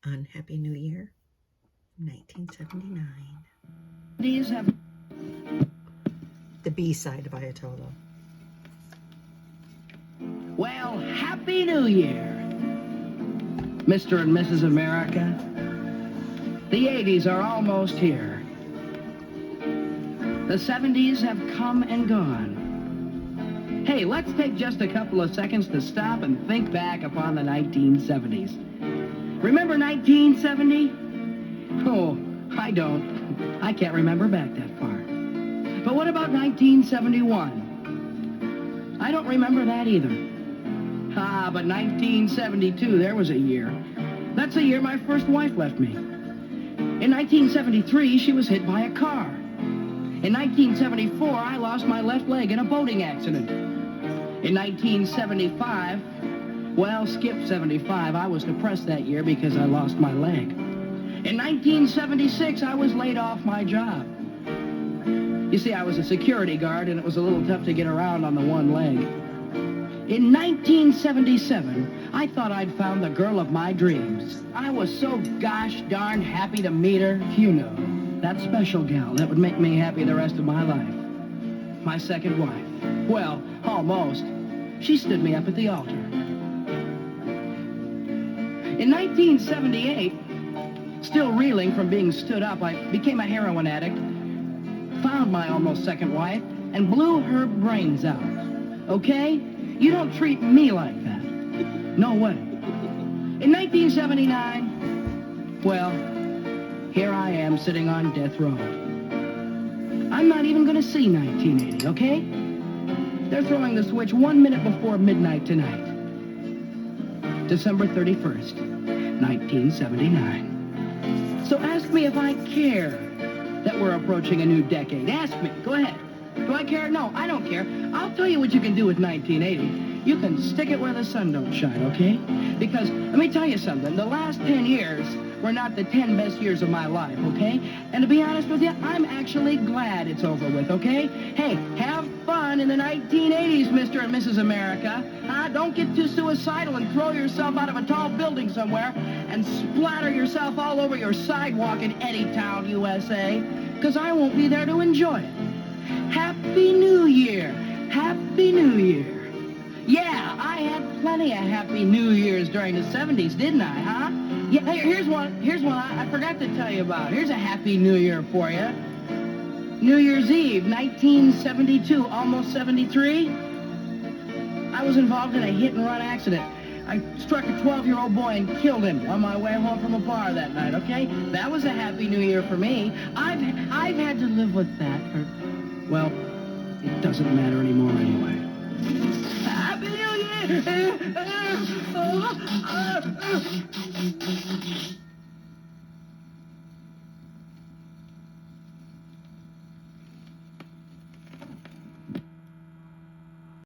Unhappy New Year, 1979. These have... The B-side of Ayatollah. Well, Happy New Year, Mr. and Mrs. America. The 80s are almost here. The 70s have come and gone. Hey, let's take just a couple of seconds to stop and think back upon the 1970s. Remember 1970? Oh, I don't. I can't remember back that far. But what about 1971? I don't remember that either. Ah, but 1972, there was a year. That's the year my first wife left me. In 1973, she was hit by a car. In 1974, I lost my left leg in a boating accident. In 1975, well, skip 75, I was depressed that year because I lost my leg. In 1976, I was laid off my job. You see, I was a security guard, and it was a little tough to get around on the one leg. In 1977, I thought I'd found the girl of my dreams. I was so gosh darn happy to meet her. You know, that special gal that would make me happy the rest of my life. My second wife. Well, almost. She stood me up at the altar. In 1978, still reeling from being stood up, I became a heroin addict, found my almost second wife, and blew her brains out. Okay? You don't treat me like that. No way. In 1979, well, here I am sitting on death row. I'm not even going to see 1980, okay? They're throwing the switch 1 minute before midnight tonight. December 31st, 1979. So ask me if I care that we're approaching a new decade. Ask me. Go ahead. Do I care? No, I don't care. I'll tell you what you can do with 1980. You can stick it where the sun don't shine, okay? Because, let me tell you something, the last 10 years were not the 10 best years of my life, okay? And to be honest with you, I'm actually glad it's over with, okay? Hey, have fun in the 1980s, Mr. and Mrs. America. Don't get too suicidal and throw yourself out of a tall building somewhere and splatter yourself all over your sidewalk in Eddytown, USA, because I won't be there to enjoy it. Happy New Year. Happy New Year. Yeah, I had plenty of Happy New Years during the 70s, didn't I, huh? Yeah, hey, here's one I forgot to tell you about. Here's a Happy New Year for you. New Year's Eve, 1972, almost 73. I was involved in a hit-and-run accident. I struck a 12-year-old boy and killed him on my way home from a bar that night, okay? That was a Happy New Year for me. I've had to live with that for... Well, it doesn't matter anymore anyway. Happy New Year!